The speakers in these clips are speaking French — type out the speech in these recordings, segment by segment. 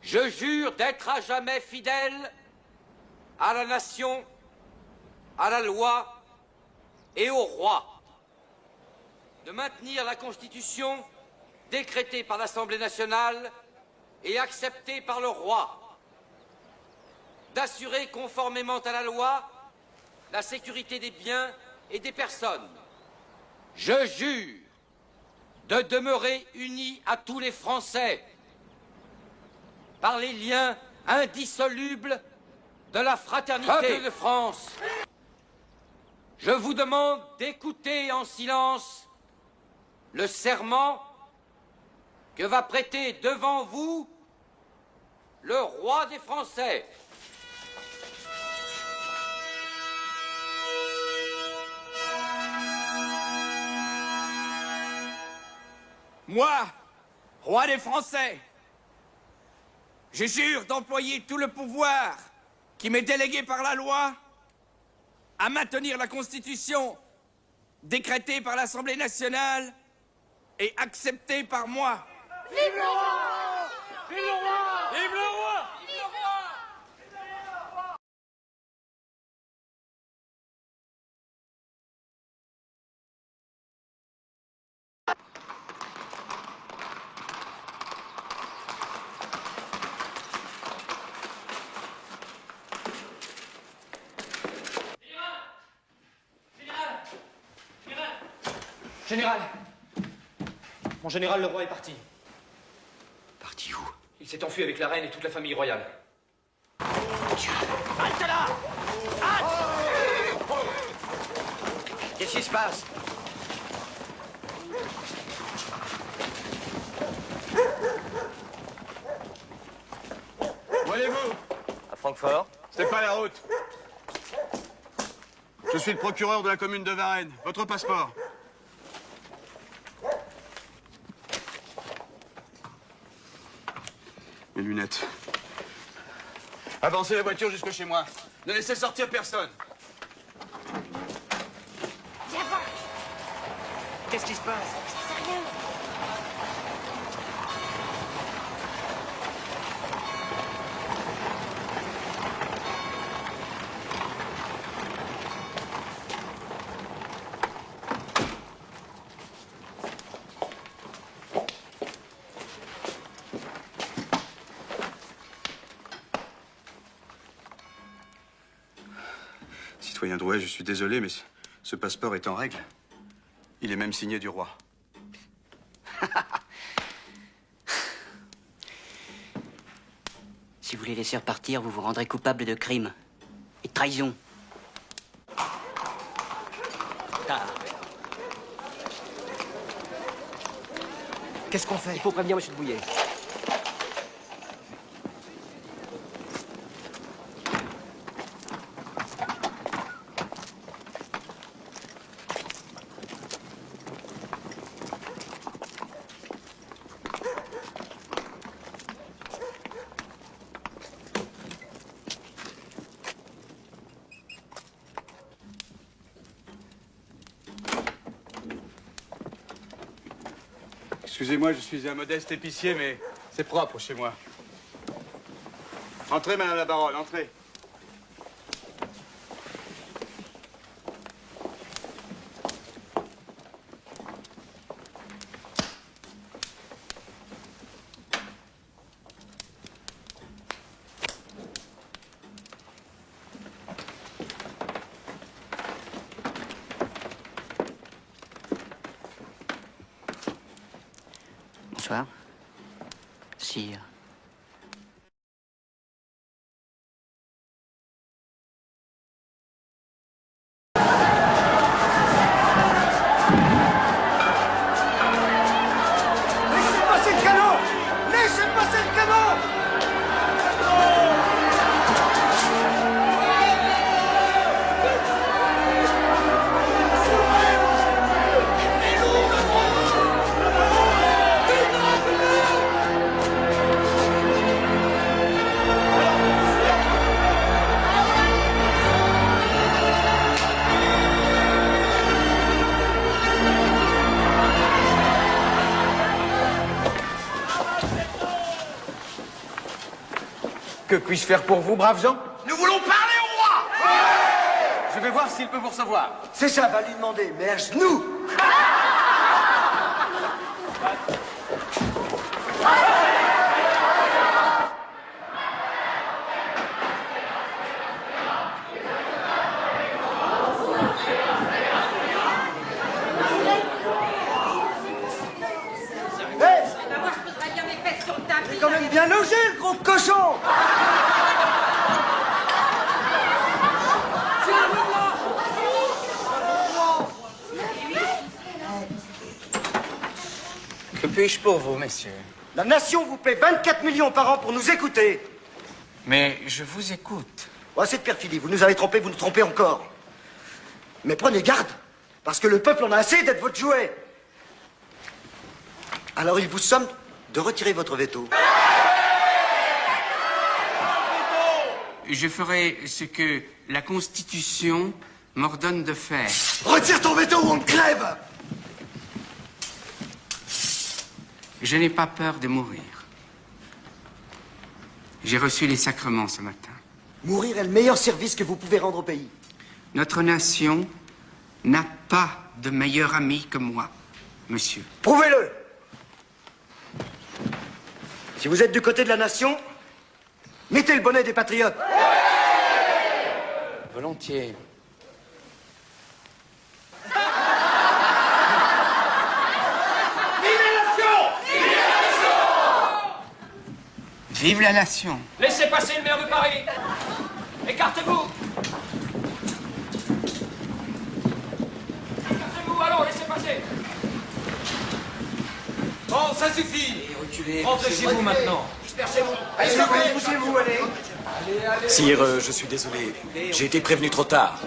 Je jure d'être à jamais fidèle à la nation, à la loi et au roi, de maintenir la Constitution décrétée par l'Assemblée nationale et acceptée par le roi, d'assurer conformément à la loi la sécurité des biens et des personnes. Je jure de demeurer unis à tous les Français par les liens indissolubles de la fraternité. Peuple de France, je vous demande d'écouter en silence le serment que va prêter devant vous le roi des Français. Moi, roi des Français, je jure d'employer tout le pouvoir qui m'est délégué par la loi à maintenir la Constitution décrétée par l'Assemblée nationale et acceptée par moi. Vive le roi! Vive le roi! Vive le roi! Général! Mon général, le roi est parti. Parti où? Il s'est enfui avec la reine et toute la famille royale. Dieu! Halte là! Qu'est-ce qui se passe? Où allez-vous? À Francfort? C'est pas la route. Je suis le procureur de la commune de Varennes. Votre passeport? Mes lunettes. Avancez la voiture jusque chez moi. Ne laissez sortir personne. Viens voir, Qu'est-ce qui se passe? c'est rien. Citoyen Drouet, je suis désolé, mais ce passeport est en règle. Il est même signé du roi. Si vous les laissez repartir, vous vous rendrez coupable de crime et de trahison. Qu'est-ce qu'on fait? Il faut prévenir monsieur de Bouillet. Excusez-moi, je suis un modeste épicier, mais c'est propre chez moi. Entrez, madame la baronne, entrez. Bonsoir. Sire. Laissez passer le canon! Laissez passer le canon! Que puis-je faire pour vous, braves gens? Nous voulons parler au roi. Je vais voir s'il peut vous recevoir. C'est ça, va lui demander, mais à genoux. Moi, je poserais bien mes fesses sur le tapis. T'es quand même bien logé, le gros cochon. Que puis-je pour vous, messieurs? La nation vous paie 24 millions par an pour nous écouter. Mais je vous écoute. Oh, c'est de perfidie, vous nous avez trompés, vous nous trompez encore. Mais prenez garde, parce que le peuple en a assez d'être votre jouet. Alors il vous somme de retirer votre veto. Je ferai ce que la Constitution m'ordonne de faire. Retire ton veto ou on te crève. Je n'ai pas peur de mourir. J'ai reçu les sacrements ce matin. Mourir est le meilleur service que vous pouvez rendre au pays. Notre nation n'a pas de meilleur ami que moi, monsieur. Prouvez-le. Si vous êtes du côté de la nation, mettez le bonnet des patriotes. Volontiers. Vive la nation! Laissez passer le maire de Paris. Écartez-vous. Écartez-vous, allons, laissez passer. Bon, ça suffit. Rentrez chez vous maintenant. Allez, bougez-vous, allez. Sire, je suis désolé. J'ai été prévenu trop tard.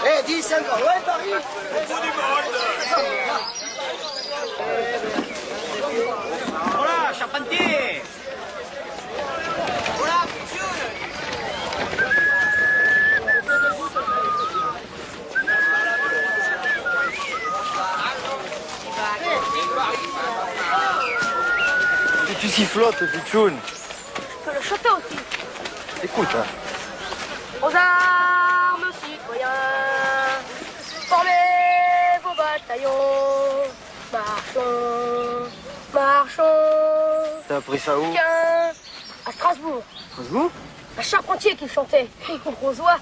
Eh, 10, 5 ans, ouais, Paris. Voilà, charpentier. Tu sifflotes, tu tchounes. Je peux le chanter aussi. Écoute, hein. Aux armes, citoyens, formez vos bataillons. Marchons, marchons. T'as appris ça où? Tiens, à Strasbourg. Strasbourg? Un charpentier qui chantait. Il comprend aux oies.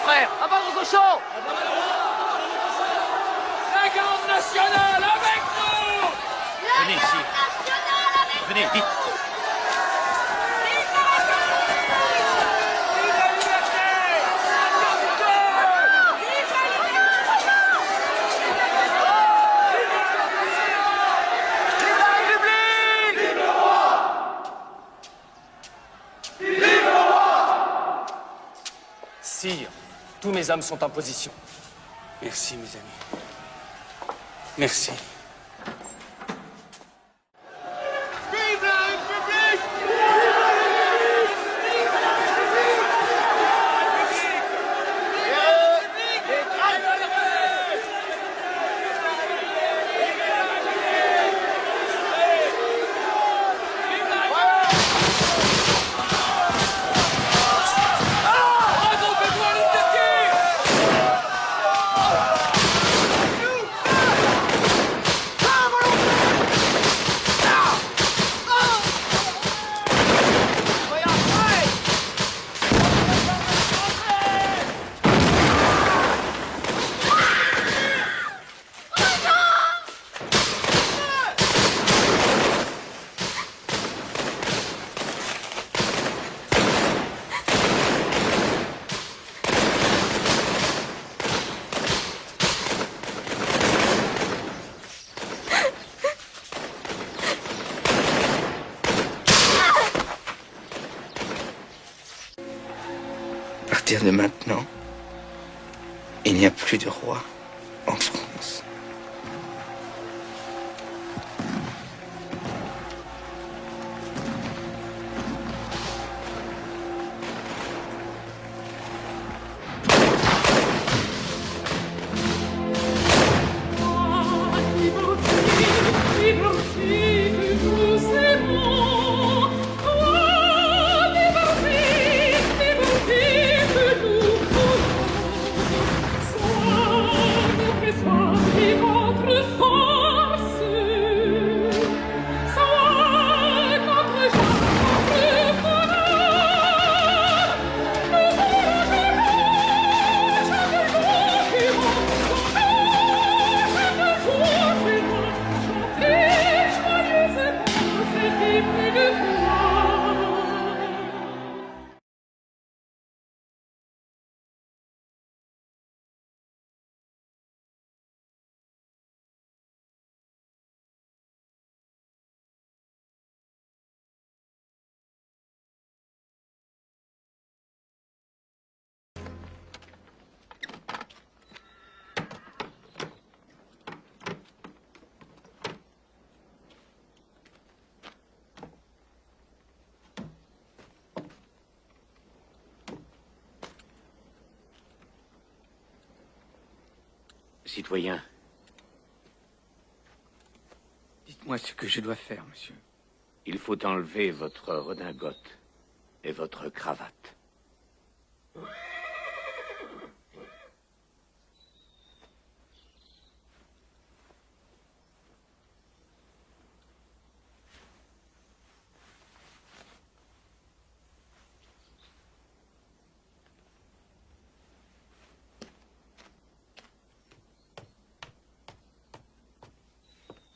frère. Abattre cochon. La garde nationale avec nous. Venez ici. Venez, vite. Sire, tous mes hommes sont en position. Merci, mes amis. Merci. À partir de maintenant, il n'y a plus de roi en France. Citoyen, dites-moi ce que je dois faire, monsieur. Il faut enlever votre redingote et votre cravate.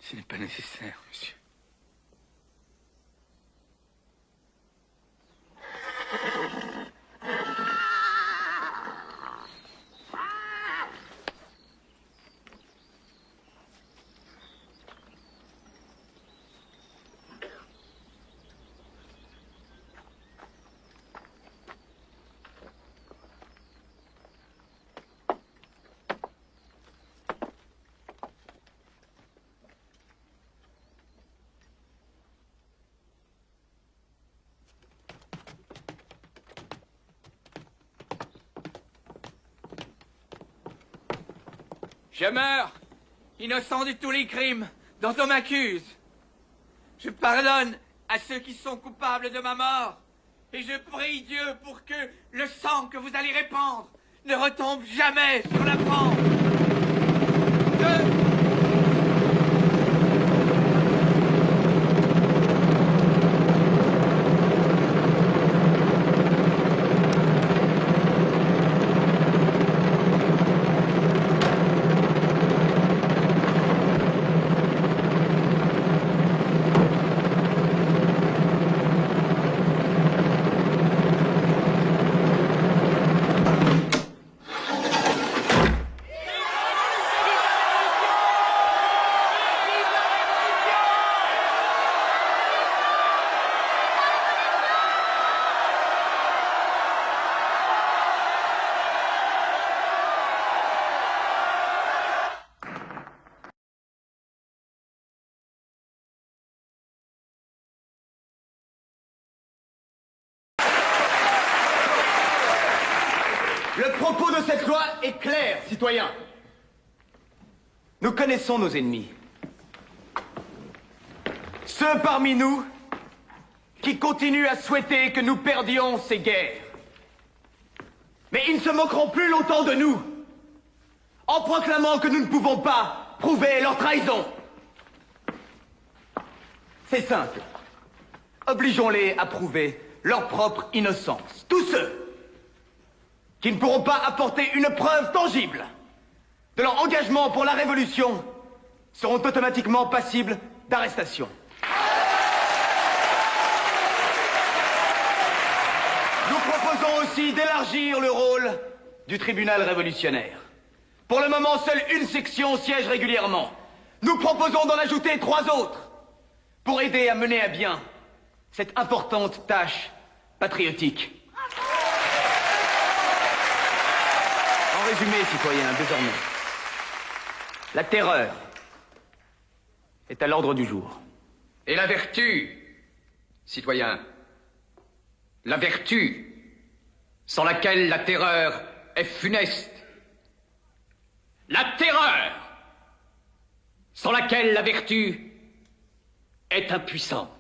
Ce n'est pas nécessaire, monsieur. Je meurs, innocent de tous les crimes dont on m'accuse. Je pardonne à ceux qui sont coupables de ma mort. Et je prie Dieu pour que le sang que vous allez répandre ne retombe jamais sur la France. propos de cette loi est clair, citoyens. Nous connaissons nos ennemis. Ceux parmi nous qui continuent à souhaiter que nous perdions ces guerres. Mais ils ne se moqueront plus longtemps de nous, en proclamant que nous ne pouvons pas prouver leur trahison. C'est simple. Obligeons-les à prouver leur propre innocence. Tous ceux qui ne pourront pas apporter une preuve tangible de leur engagement pour la Révolution seront automatiquement passibles d'arrestation. Nous proposons aussi d'élargir le rôle du tribunal révolutionnaire. Pour le moment, seule une section siège régulièrement. Nous proposons d'en ajouter 3 autres pour aider à mener à bien cette importante tâche patriotique. En résumé, citoyens, désormais, la terreur est à l'ordre du jour. Et la vertu, citoyens, la vertu, sans laquelle la terreur est funeste. La terreur, sans laquelle la vertu est impuissante.